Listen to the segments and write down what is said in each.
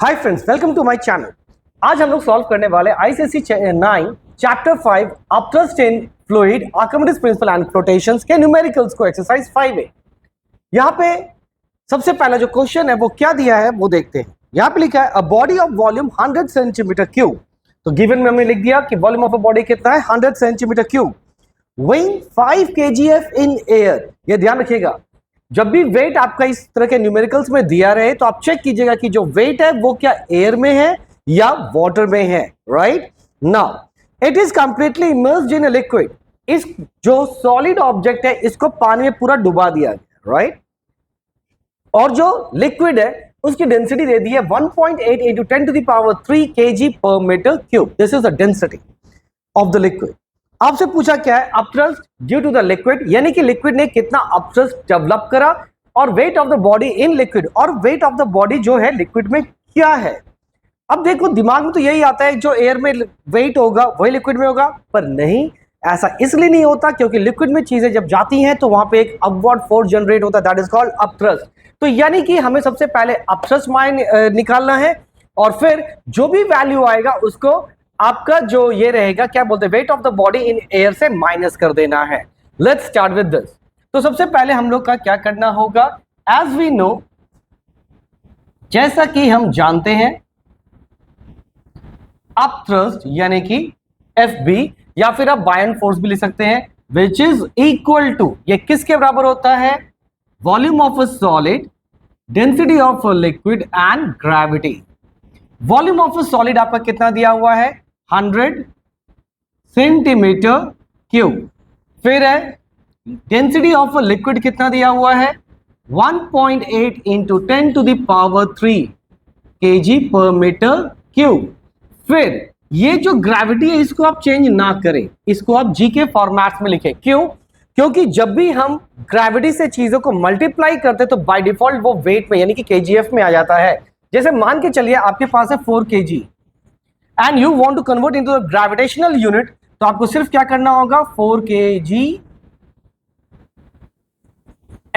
Hi friends, welcome to my channel. आज हम लोग सॉल्व करने वाले ICSE 9 chapter 5 upthrust in fluid Archimedes principle and flotations के न्यूमेरिकल्स को एक्सरसाइज 5 है। यहाँ पे सबसे पहला जो क्वेश्चन है वो क्या दिया है वो देखते हैं। यहाँ पे लिखा है a body of volume 100 centimetre cube. तो गिवन में हमने लिख दिया कि वॉल्यूम ऑफ अ बॉडी कितना है 100 centimetre cube, weighing 5 kgf in air. ये ध्यान रखिएगा, जब भी वेट आपका इस तरह के न्यूमेरिकल्स में दिया रहे तो आप चेक कीजिएगा कि जो वेट है वो क्या एयर में है या वाटर में है। Right now it is completely immersed in a liquid. इस जो सॉलिड ऑब्जेक्ट है इसको पानी में पूरा डुबा दिया गया, राइट। और जो लिक्विड है उसकी डेंसिटी दे दी है 1.8 into 10 to the power 3 kg per meter cube। This is the density of the liquid. आपसे पूछा क्या है upthrust due to the liquid, यानी कि लिक्विड ने कितना अपथ्रस्ट डेवलप करा, और weight of the body in liquid, और वेट ऑफ द बॉडी जो है लिक्विड में क्या है। अब देखो दिमाग में तो यही आता है जो एयर में वेट होगा वही लिक्विड में होगा, पर नहीं, ऐसा इसलिए नहीं होता क्योंकि लिक्विड में चीजें जब जाती हैं तो वहां पे एक अपवर्ड फोर्स जनरेट होता है, दैट इज कॉल्ड अपथ्रस्ट। तो यानी कि हमें सबसे पहले अपथ्रस्ट मान निकालना है और फिर जो भी वैल्यू आएगा उसको आपका जो ये रहेगा क्या बोलते हैं wait of the body in air से माइनस कर देना है। Let's start with this. तो सबसे पहले हम लोग का क्या करना होगा, एज वी नो, जैसा कि हम जानते हैं अपथ्रस्ट यानी कि FB, या फिर आप बायन फोर्स भी लिख सकते हैं, विच इज इक्वल टू, ये किसके बराबर होता है, volume of a solid, density of a liquid and gravity. Volume of a solid आपका कितना दिया हुआ है 100 सेंटीमीटर क्यूब। फिर है डेंसिटी ऑफ अ लिक्विड कितना दिया हुआ है 1.8 into 10 to the power 3 kg per meter cube. फिर ये जो ग्रेविटी है इसको आप चेंज ना करें, इसको आप जी के फॉर्मेट में लिखें। क्यों? क्योंकि जब भी हम ग्रेविटी से चीजों को मल्टीप्लाई करते तो बाय डिफॉल्ट वो वेट में यानी कि kgf में आ जाता है। जैसे मान के चलिए आपके पास है 4 kg and you want to convert into gravitational unit, तो आपको सिर्फ क्या करना होगा 4 kg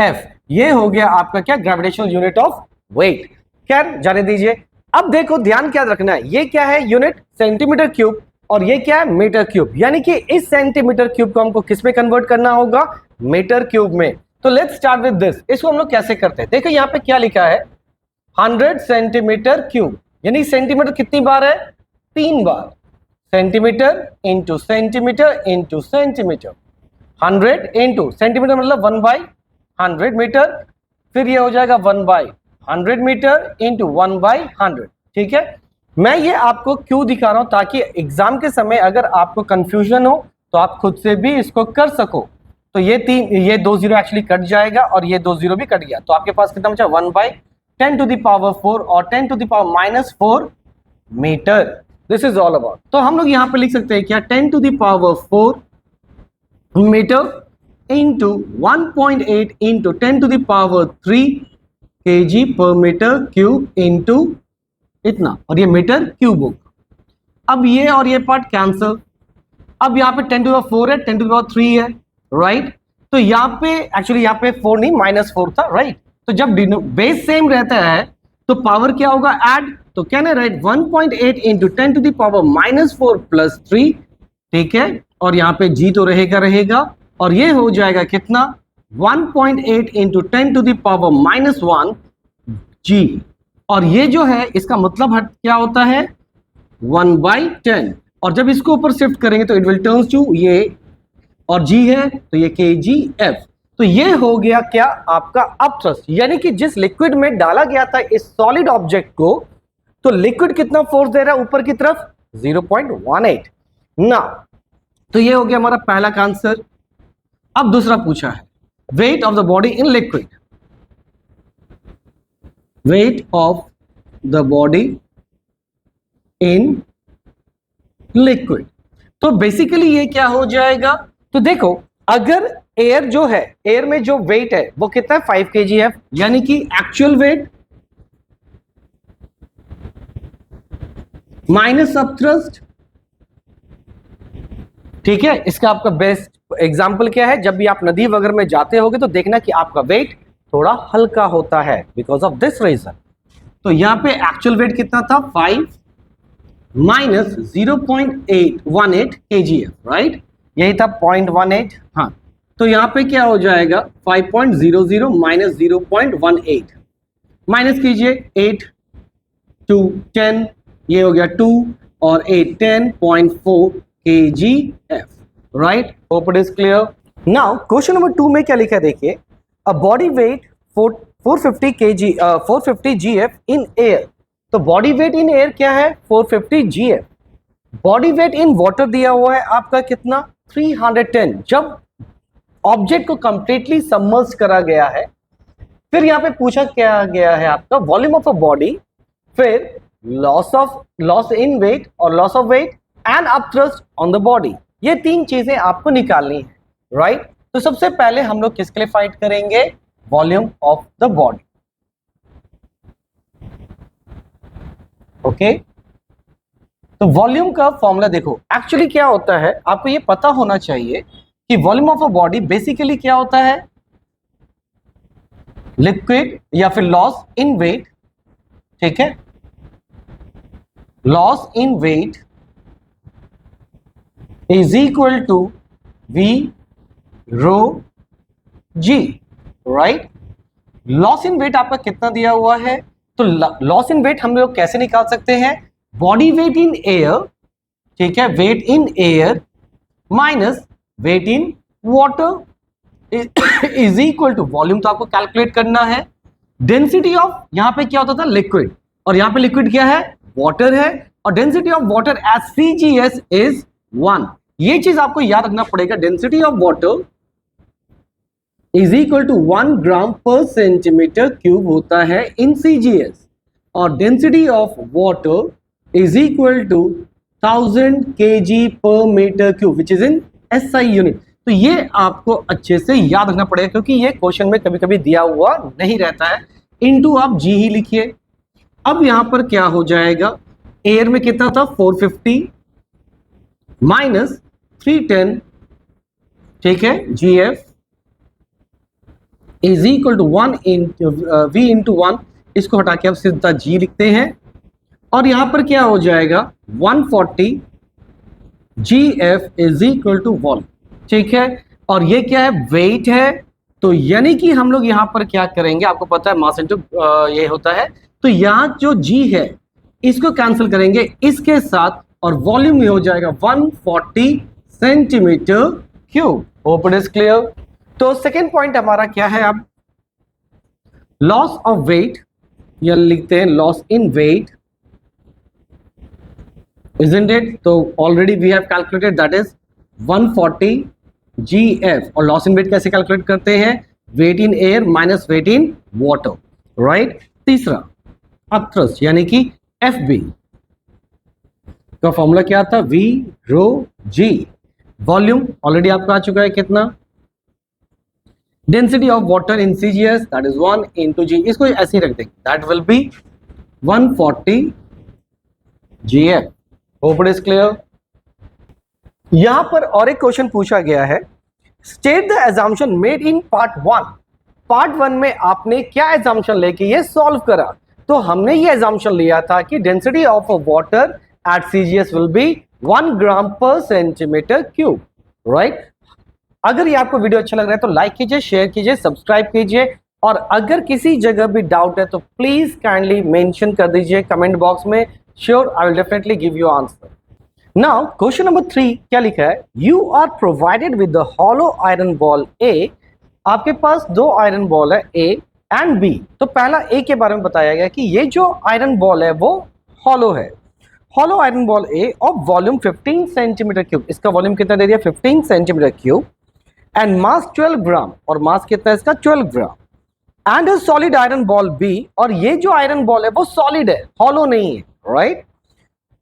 F, ये हो गया आपका क्या ग्रेविटेशनल यूनिट ऑफ वेट। खैर जाने दीजिए। अब देखो ध्यान क्या रखना है, ये क्या है यूनिट सेंटीमीटर क्यूब और ये क्या है मीटर क्यूब, यानी कि इस सेंटीमीटर क्यूब को हमको किस में कन्वर्ट करना होगा मीटर क्यूब में। तो लेट्स स्टार्ट विद दिस। इसको हम लोग कैसे करते हैं, देखो यहाँ पे क्या लिखा है 100 सेंटीमीटर क्यूब, यानी सेंटीमीटर कितनी बार है 3 बार, centimetre into centimetre into centimetre, 100 into centimetre मतलब 1/100 मीटर, फिर ये हो जाएगा 1/100 मीटर इंटू 1/100। ठीक है, मैं ये आपको क्यों दिखा रहा हूं ताकि एग्जाम के समय अगर आपको कंफ्यूजन हो तो आप खुद से भी इसको कर सको। तो ये 2 जीरो एक्चुअली कट जाएगा और ये 2 जीरो भी कट गया, तो आपके पास कितना बचा 1/10 to the power 4 और 10 to the power -4 metre. This is all about. तो हम लोग यहाँ पे लिख सकते हैं क्या 10 to the power 4 metre into 1.8 into 10 to the power 3 kg per meter cube into इतना, और ये मीटर क्यूब होगा। अब ये और ये पार्ट कैंसल। अब यहाँ पे 10 to the 4 है, 10 to the power 3 है, राइट। तो यहाँ पे एक्चुअली यहाँ पे 4 नहीं -4 था, राइट। तो जब बेस सेम रहता है तो पावर क्या होगा ऐड, तो क्या ना right 1.8 into 10 to the power -4 + 3, ठीक है, और यहाँ पे जी तो रहेगा, और ये हो जाएगा कितना 1.8 इंटू 10 to the power -1 जी, और ये जो है इसका मतलब क्या होता है 1/10, और जब इसको ऊपर शिफ्ट करेंगे तो इट विल टर्न्स टू ये, और जी है तो ये kgf। तो ये हो गया क्या आपका अपथ्रस्ट, यानी कि जिस लिक्विड में डाला गया था इस सॉलिड ऑब्जेक्ट को, तो लिक्विड कितना फोर्स दे रहा है ऊपर की तरफ 0.18 ना। तो ये हो गया हमारा पहला का आंसर। अब दूसरा पूछा है weight of the body in liquid, wait of the body in liquid. तो बेसिकली ये क्या हो जाएगा, तो देखो अगर एयर जो है, एयर में जो वेट है वो कितना है 5 kgf, यानी कि एक्चुअल वेट माइनस अपथ्रस्ट। ठीक है, इसका आपका बेस्ट एग्जांपल क्या है, जब भी आप नदी वगैरह में जाते होगे तो देखना कि आपका वेट थोड़ा हल्का होता है बिकॉज ऑफ दिस रीजन। तो यहां पे एक्चुअल वेट कितना था 5 माइनस 0.818 kgf, राइट, यही था 0.18। हाँ, तो यहां पे क्या हो जाएगा 5.00 माइनस 0.18, माइनस कीजिए 8 2 10, ये हो गया 2 और 8 10.4 kgf, right. Hope it is clear. Now question number 2 में क्या लिखा है देखिए, a body weight 450 kg 450 gf in air. तो बॉडी वेट इन एयर क्या है 450 gf। Body weight in water दिया हुआ है आपका कितना 310। जब ऑब्जेक्ट को कंप्लीटली सबमर्ज करा गया है, फिर यहां पे पूछा क्या गया है आपका वॉल्यूम ऑफ अ बॉडी, फिर लॉस इन वेट और loss of weight and upthrust on the body, ये तीन चीजें आपको निकालनी है, राइट। तो सबसे पहले हम लोग किसके लिए फाइट करेंगे, volume of the body. Okay, तो वॉल्यूम का फॉर्मूला देखो, एक्चुअली क्या होता है आपको ये पता होना चाहिए कि volume of a body basically क्या होता है, लिक्विड या फिर लॉस इन वेट, ठीक है, loss in weight is equal to V rho G, right. Loss in weight आपका कितना दिया हुआ है, तो लॉस इन वेट हम लोग कैसे निकाल सकते हैं, बॉडी वेट इन एयर, ठीक है, weight in air minus weight in water is equal to volume, तो आपको कैलकुलेट करना है डेंसिटी ऑफ, यहां पे क्या होता था लिक्विड, और यहां पे लिक्विड क्या है वाटर है, और density of water as CGS is 1। ये चीज आपको याद रखना पड़ेगा, density of water is equal to 1 gram per centimetre cube होता है इन CGS, और density of water is equal to 1000 kg per metre cube which is in SI unit. तो ये आपको अच्छे से याद रखना पड़ेगा, क्योंकि ये क्वेश्चन में कभी कभी दिया हुआ नहीं रहता है। इनटू आप G ही लिखिए। अब यहां पर क्या हो जाएगा, एयर में कितना था 450 माइनस 310, ठीक है, GF is equal to 1 into V into 1, इसको हटा के आप सीधा G लिखते हैं, और यहां पर क्या हो जाएगा 140 GF is equal to volume, ठीक है, और ये क्या है वेट है। तो यानी कि हम लोग यहां पर क्या करेंगे, आपको पता है मास इंटू ये होता है, तो यहां जो G है इसको कैंसिल करेंगे इसके साथ, और वॉल्यूम में हो जाएगा 140 centimetre cube. Hope it is clear. तो सेकेंड पॉइंट हमारा क्या है, अब लॉस ऑफ वेट, या लिखते हैं loss in weight, isn't it? तो already we have calculated that is 140 GF, और लॉस इन वेट कैसे कैलकुलेट करते हैं, weight in air minus weight in water, right. तीसरा अपथ्रस्ट यानी कि FB का फॉर्मूला क्या था, V rho G, volume already आपका आ चुका है कितना, density of water in CGS that is 1 into G, इसको ऐसे ही रख देंगे, that will B 140 GF। Hope it is clear. यहां पर और एक क्वेश्चन पूछा गया है, state the assumption made in part 1। Part 1 में आपने क्या एजम्पशन लेके ये सॉल्व करा, तो हमने ये एजम्पशन लिया था कि density of water at CGS will be 1 gram per centimetre cube, right. अगर ये आपको वीडियो अच्छा लग रहा है तो लाइक कीजिए, शेयर कीजिए, सब्सक्राइब कीजिए, और अगर किसी जगह भी डाउट है तो प्लीज काइंडली मेंशन कर दीजिए कमेंट बॉक्स में, sure I will definitely give you answer. Now question number 3 क्या लिखा है, you are provided with the hollow iron ball A। आपके पास दो आयरन बॉल है A एंड B। तो पहला A के बारे में बताया गया कि ये जो आयरन बॉल है वो हॉलो है, hollow iron ball A of volume 15 centimetre cube, इसका वॉल्यूम कितना दे दिया 15 centimetre cube, and mass 12 gram, और मास कितना है इसका 12 gram, and solid iron ball B, और ये जो आयरन बॉल है वो सॉलिड है, हॉलो नहीं है, राइट,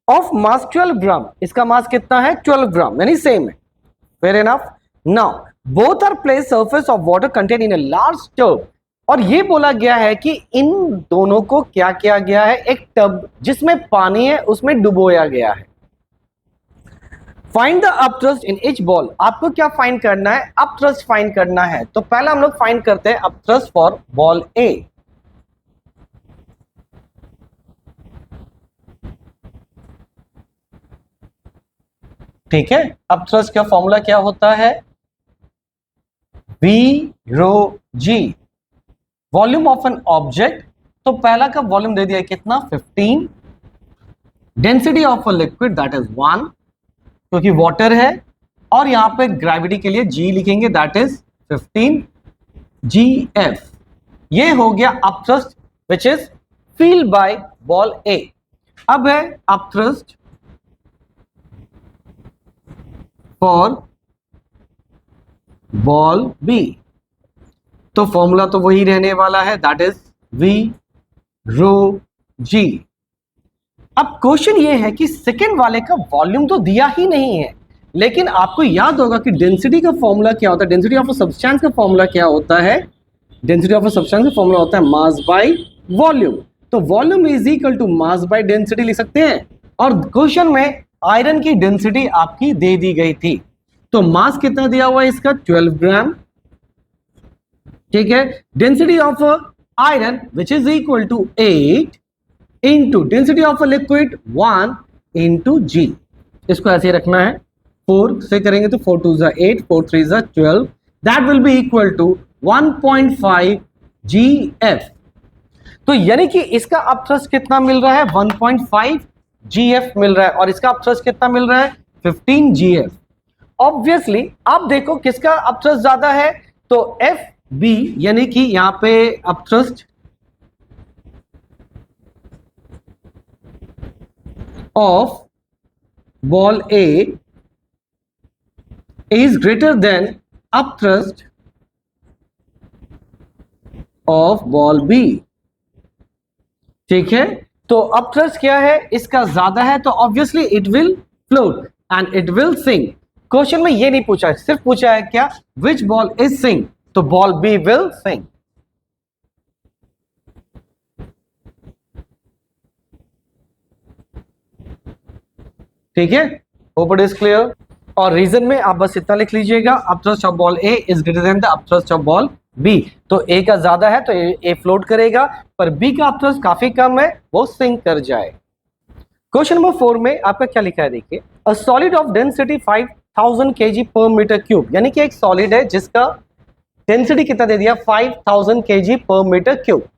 ऑफ मास 12 ग्राम, इसका मास कितना है 12 ग्राम, यानी सेम है, fair enough. Now both are place surface of water contain in a large tub, और ये बोला गया है कि इन दोनों को क्या किया गया है, एक टब जिसमें पानी है उसमें डुबोया गया है। Find the upthrust in each ball, आपको क्या फाइंड करना है, अपथ्रस्ट फाइंड करना है। तो पहला हम लोग फाइंड करते हैं अपथ्रस्ट फॉर बॉल A। ठीक है, अब थ्रस्ट का फॉर्मूला क्या होता है, V rho g, volume of an object. तो पहला का वॉल्यूम दे दिया कितना 15, density of a liquid that is 1 क्योंकि वाटर है, और यहां पे ग्रेविटी के लिए जी लिखेंगे दैट इज 15 GF। ये हो गया upthrust which is feel by ball A. अब है अपथ्रस्ट फॉर बॉल बी, तो फॉर्मूला तो वही रहने वाला है that is V rho g. अब क्वेश्चन ये है कि सेकेंड वाले का वॉल्यूम तो दिया ही नहीं है, लेकिन आपको याद होगा कि डेंसिटी का फॉर्मूला क्या होता है, डेंसिटी ऑफ अ सब्सटेंस का फॉर्मूला क्या होता है, डेंसिटी ऑफ अ सब्सटेंस का फॉर्मूला होता है मास बाय वॉल्यूम। तो volume is equal to mass by density लिख सकते हैं, और क्वेश्चन में आयरन की डेंसिटी आपकी दे दी गई थी, तो मास कितना दिया हुआ है इसका 12 ग्राम, ठीक है। Density of iron which is equal to 8 into density of a liquid 1 into g. इसको ऐसे रखना है, 4 से करेंगे तो 4 2 जा 8, 4 3 जा 12, that will be equal to 1.5 GF। तो यानी कि इसका अपथ्रस्ट कितना मिल रहा है 1.5 GF मिल रहा है, और इसका अपथ्रस्ट कितना मिल रहा है 15 GF। ऑब्वियसली आप देखो किसका अपथ्रस्ट ज्यादा है, तो FB, यानी कि यहां पे upthrust of ball A is greater than upthrust of ball B, ठीक है। तो अपथ्रस्ट क्या है, इसका ज्यादा है, तो obviously it will float and it will sink. Question में ये नहीं पूछा है, सिर्फ पूछा है क्या, विच बॉल इज सिंक, तो बॉल बी विल सिंक। ठीक है, होप इट इज क्लियर। और रीजन में आप बस इतना लिख लीजिएगा, upthrust of ball A is greater than the upthrust of ball B. तो ए का ज्यादा है तो ए फ्लोट करेगा, पर बी का अपथ्रस्ट काफी कम है, वो सिंक कर जाए। क्वेश्चन नंबर 4 में आपका क्या लिखा है, देखिए, a solid of density 5000 kg per metre cube, यानी कि एक सॉलिड है जिसका डेंसिटी कितना दे दिया 5000 kg per metre cube.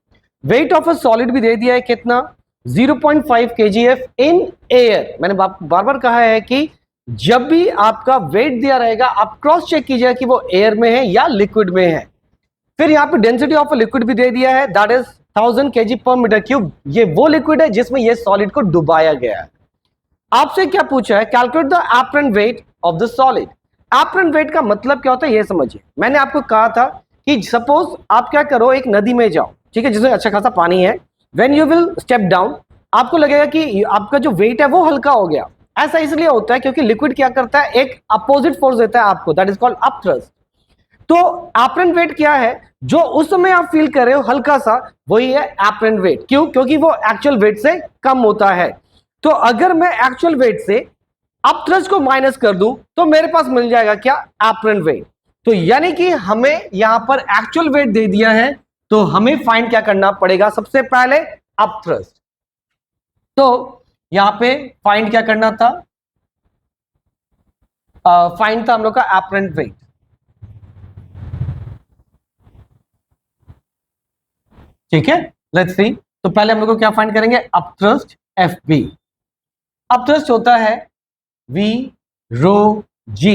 Weight of a solid भी दे दिया है कितना 0.5 kgf इन एयर। मैंने बार बार कहा है कि जब भी आपका वेट दिया रहेगा आप क्रॉस चेक कीजिएगा कि वो एयर में है या लिक्विड में है। फिर यहाँ पे डेंसिटी ऑफ लिक्विड भी दे दिया है that is 1000 kg per metre cube. ये वो लिक्विड है जिसमें ये सॉलिड को डुबाया गया है। आपसे क्या पूछा है, calculate the apparent wait of the solid. Apparent wait का मतलब क्या होता है ये समझिए। मैंने आपको कहा था कि सपोज आप क्या करो, एक नदी में जाओ, ठीक है, जिसमें अच्छा खासा पानी है। When you will step down, आपको लगेगा कि आपका जो वेट है वो हल्का हो गया। ऐसा इसलिए होता है क्योंकि लिक्विड क्या करता है, एक अपोजिट फोर्स देता है आपको, दैट इज कॉल्ड अपथ्रस्ट। तो एपरेंट वेट क्या है, जो उस समय आप फील कर रहे हो हल्का सा, वही है एपरेंट वेट। क्यों? क्योंकि वो एक्चुअल वेट से कम होता है। तो अगर मैं एक्चुअल वेट से अपथ्रस्ट को माइनस कर दूं तो मेरे पास मिल जाएगा क्या, एपरेंट वेट। तो यानी कि हमें यहां पर एक्चुअल वेट दे दिया है, तो हमें फाइंड क्या करना पड़ेगा, सबसे पहले अपथ्रस्ट। तो यहां पे फाइंड क्या करना था, फाइंड था हम लोग का एपरेंट वेट। ठीक है, लेट्स सी। तो पहले हम लोग को क्या फाइंड करेंगे, अपथ्रस्ट FB। अपथ्रस्ट होता है V rho G,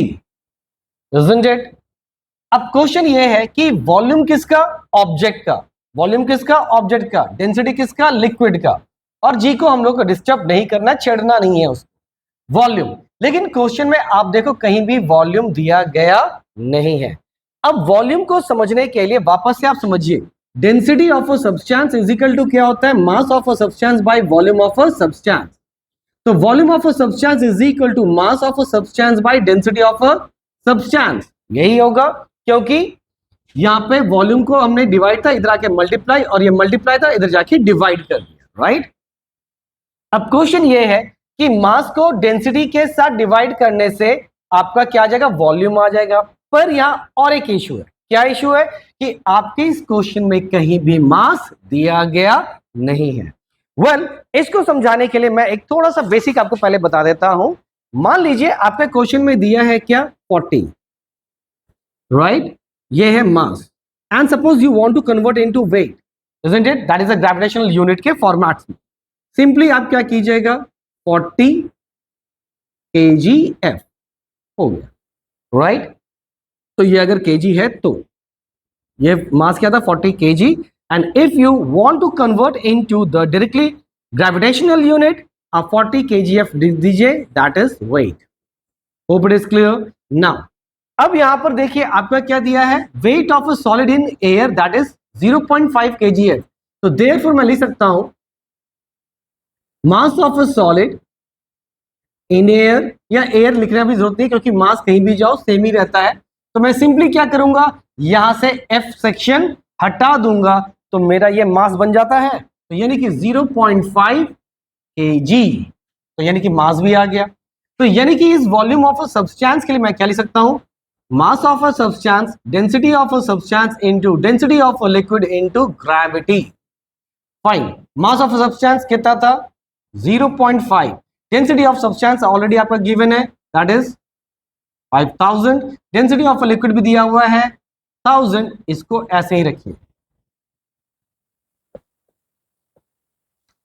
isn't it? अब क्वेश्चन ये है कि वॉल्यूम किसका, ऑब्जेक्ट का। वॉल्यूम किसका, ऑब्जेक्ट का। डेंसिटी किसका, लिक्विड का। और जी को हम लोग को डिस्टर्ब नहीं करना, छेड़ना नहीं है उसको, वॉल्यूम। लेकिन क्वेश्चन में आप देखो कहीं भी वॉल्यूम दिया गया नहीं है। अब वॉल्यूम को समझने के लिए वापस से आप समझिए, density of a substance is equal to क्या होता है, mass of a substance by volume of a substance. तो volume of a substance is equal to mass of a substance by density of a substance. यही होगा, क्योंकि यहां पे volume को हमने डिवाइड था, इधर आके मल्टीप्लाई, और ये मल्टीप्लाई था, इधर जाके डिवाइड कर दिया, राइट। अब क्वेश्चन ये है कि मास को डेंसिटी के साथ डिवाइड करने से आपका क्या आ जाएगा, वॉल्यूम आ जाएगा। पर यहां और एक इशू है। क्या इशू है कि आपके इस क्वेश्चन में कहीं भी मास दिया गया नहीं है। वेल, इसको समझाने के लिए मैं एक थोड़ा सा बेसिक आपको पहले बता देता हूं। मान लीजिए आपके क्वेश्चन में दिया है क्या 40, राइट, ये है mass, and suppose you want to convert into weight, isn't it? That is a gravitational unit के फॉर्मेट में। सिंपली आप क्या कीजिएगा, 40 kgf हो गया, राइट। तो ये अगर kg है तो ये मास क्या था 40 kg, and if you want to convert into the directly gravitational unit, आप 40 kgf दीजिए, that is weight. Hope it is clear. Now अब यहां पर देखिए आपका क्या दिया है, weight of a solid in air that is 0.5 kgf। तो देयरफॉर मैं लिख सकता हूं mass of a solid in air, या एयर लिखने की जरूरत नहीं क्योंकि मास कहीं भी जाओ सेम ही रहता है। तो मैं सिंपली क्या करूंगा, यहां से एफ सेक्शन हटा दूंगा तो मेरा ये मास बन जाता है, तो यानी कि 0.5 kg, तो यानी कि मास भी आ गया। तो यानी कि इस वॉल्यूम ऑफ अ सब्सटेंस के लिए मैं क्या लिख सकता हूं, mass of a substance, density of a substance into density of a liquid into gravity. Fine, mass of a substance कितना था 0.5, डेंसिटी ऑफ सब्सटेंस ऑलरेडी आपका गिवन है that is 5000, density of a liquid भी दिया हुआ है 1000, इसको ऐसे ही रखिए,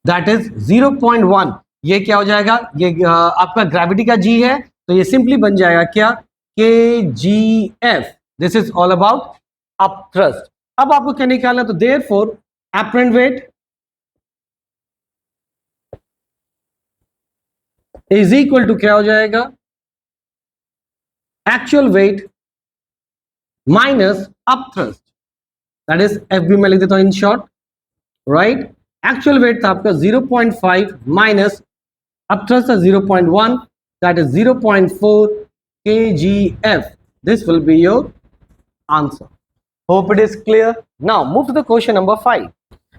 दैट इज 0.1। ये क्या हो जाएगा, ये आपका ग्रेविटी का जी है, तो ये सिंपली बन जाएगा क्या, kgf। This is all about upthrust. अब आपको क्या निकालना, तो therefore apparent weight is equal to क्या हो जाएगा, actual weight minus upthrust, that is F B मैं लिख देता हूं in short, right. Actual weight था आपका 0.5 माइनस अप थ्रस्ट था 0.1, that is 0.4 kgf। This will be your answer. Hope it is clear. Now move to the question number 5।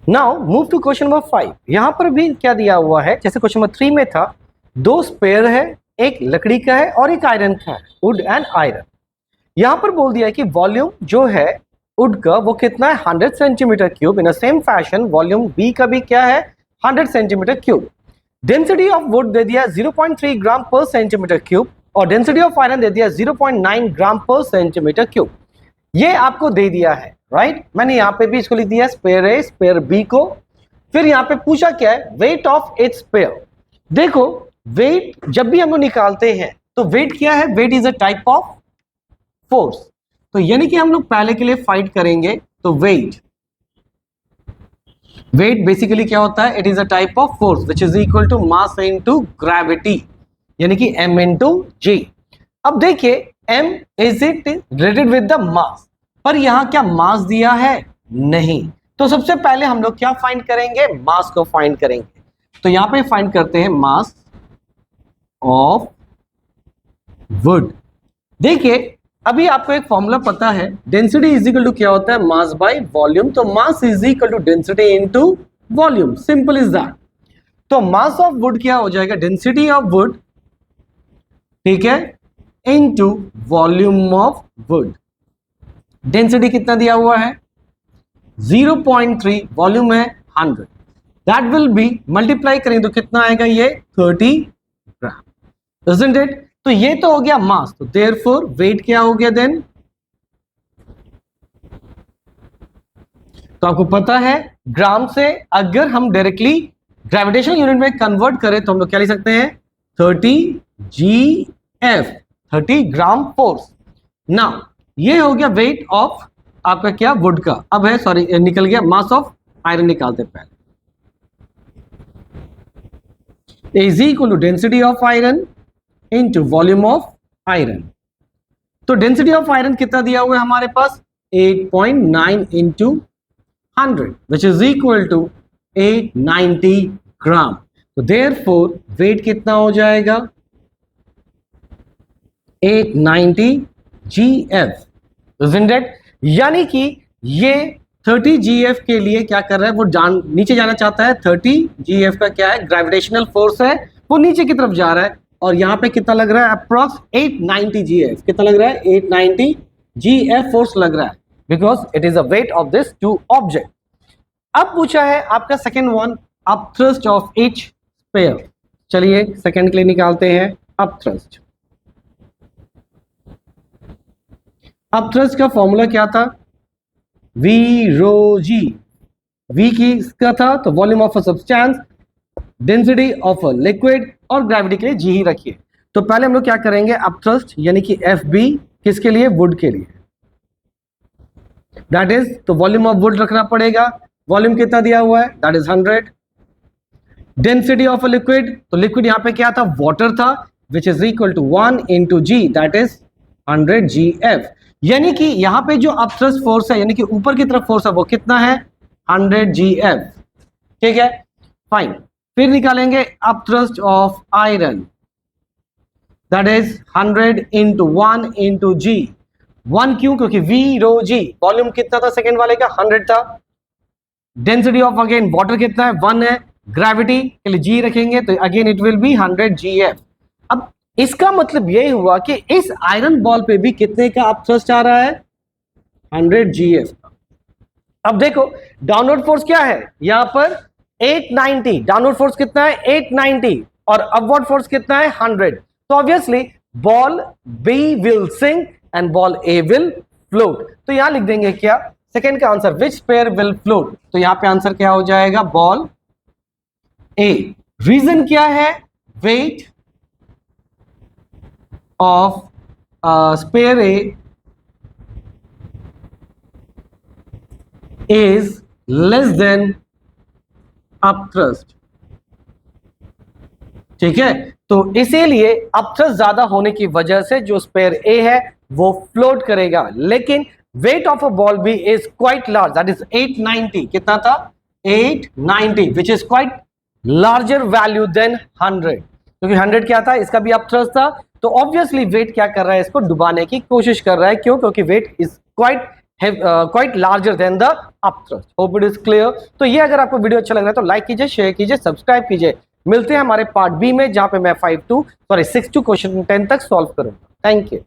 Now move to question number 5। यहां पर भी क्या दिया हुआ है, जैसे क्वेश्चन नंबर 3 में था, दो स्पेयर है, एक लकड़ी का है और एक आयरन का है, वुड एंड आयरन। यहां पर बोल दिया है कि वॉल्यूम जो है वुड का वो कितना है 100 centimetre cube. In same fashion volume B का भी क्या है 100 centimetre cube. Density of wood दे दिया 0.3 ग्राम पर सेंटीमीटर क्यूब और डेंसिटी ऑफ आयरन दे दिया 0.9 ग्राम पर सेंटीमीटर क्यूब। ये आपको दे दिया है, राइट। मैंने यहाँ पे भी इसको लिख दिया स्पेयर ए स्पेयर बी को। फिर यहाँ पे पूछा क्या है, वेट ऑफ इट्स स्पेयर। देखो वेट जब भी हम लोग निकालते हैं तो वेट क्या है, weight is a type of force. तो यानी कि हम लोग पहले के लिए फाइट करेंगे, तो वेट बेसिकली क्या होता है, it is a type of force which is equal to mass into gravity, यानी कि m इनटू g। अब देखिए m is it related with the mass, पर यहां क्या मास दिया है, नहीं। तो सबसे पहले हम लोग क्या फाइंड करेंगे, मास को फाइंड करेंगे। तो यहां पे फाइंड करते हैं मास ऑफ वुड। देखिए अभी आपको एक फॉर्मूला पता है, डेंसिटी इज इक्वल टू क्या होता है, मास बाय वॉल्यूम। तो mass is equal to density into volume, simple is that. तो मास ऑफ वुड क्या हो जाएगा, डेंसिटी ऑफ वुड, ठीक है, into volume of would. Density कितना दिया हुआ है 0.3, वॉल्यूम है 100, दैट विल बी मल्टीप्लाई करेंगे तो कितना आएगा, ये 30 ग्राम, isn't it? तो ये तो हो गया मास, तो देयरफॉर वेट क्या हो गया देन, तो आपको पता है ग्राम से अगर हम डायरेक्टली ग्रेविटेशनल यूनिट में कन्वर्ट करें तो हम लोग क्या लिख सकते हैं 30 GF, 30 ग्राम फोर्स। नाउ ये हो गया वेट ऑफ आपका क्या वुड का। अब है सॉरी निकल गया मास ऑफ आयरन, निकालते पहले, is equal to density of iron into volume of iron. तो डेंसिटी ऑफ आयरन कितना दिया हुआ है हमारे पास 8.9 into 100 which is equal to 890 gram. तो देयरफॉर वेट कितना हो जाएगा 890 GF, isn't it? यानी कि ये 30 GF के लिए क्या कर रहा है, वो नीचे जाना चाहता है। 30 GF का क्या है, ग्रेविटेशनल फोर्स है, वो नीचे की तरफ जा रहा है। और यहाँ पे कितना लग रहा है, अप्रॉक्स 890 GF। कितना लग रहा है 890 GF फोर्स लग रहा है, because it is a weight of this two object. अब पूछा है आपका second one, upthrust of each sphere. चलिए सेकेंड के लिए निकालते हैं। अपथ्रस्ट। अपथ्रस्ट का फॉर्मूला क्या था? V रो जी। V की इसका था तो volume of a substance, density of a liquid और ग्रेविटी के लिए G ही रखिए। तो पहले हम लोग क्या करेंगे, अपथ्रस्ट यानी कि FB किसके लिए? वुड के लिए, दैट इज तो वॉल्यूम ऑफ वुड रखना पड़ेगा। वॉल्यूम कितना दिया हुआ है? That is 100। Density of a liquid, तो लिक्विड यहां पे क्या था? वाटर था, which is equal to 1 into g, that is 100 GF। यानी कि यहां पे जो अपथ्रस्ट फोर्स है यानी कि ऊपर की तरफ फोर्स है वो कितना है? 100 GF। ठीक है, फाइन। फिर निकालेंगे upthrust of iron, that is 100 into 1 into g. 1 क्यों? क्योंकि V रो जी, वॉल्यूम कितना था सेकेंड वाले का? 100 था। डेंसिटी ऑफ अगेन वाटर कितना है? 1 है। ग्रेविटी के लिए G रखेंगे तो again it will be 100 GF। अब इसका मतलब यह हुआ कि इस आयरन बॉल पे भी कितने का अपथ्रस्ट आ रहा है? 100 GF। अब देखो डाउनवर्ड फोर्स क्या है यहां पर? 890। डाउनवर्ड फोर्स कितना है? 890। और अपवर्ड फोर्स कितना है? 100। तो obviously ball B will sink and ball A will float. तो यहां लिख देंगे क्या? सेकेंड का answer, which sphere will float. तो यहां पे आंसर क्या हो जाएगा? Ball A। रीजन क्या है? Weight of sphere A is less than upthrust. ठीक है, तो इसीलिए अपथ्रस्ट ज्यादा होने की वजह से जो स्पेयर ए है वो फ्लोट करेगा। लेकिन वेट ऑफ अ बॉल भी is quite large, that is 890। कितना था? 890, which is quite larger value than 100, क्योंकि 100 क्या था? इसका भी अपथ्रस्ट था। तो ऑब्वियसली वेट क्या कर रहा है? इसको डुबाने की कोशिश कर रहा है। क्यों? क्योंकि weight is quite larger than the upthrust. Hope it is clear. तो ये अगर आपको वीडियो अच्छा लग रहा है तो लाइक कीजिए, शेयर कीजिए, सब्सक्राइब कीजिए। मिलते हैं हमारे पार्ट बी में जहां पे मैं 6 to क्वेश्चन 10 तक सॉल्व करूंगा। Thank you.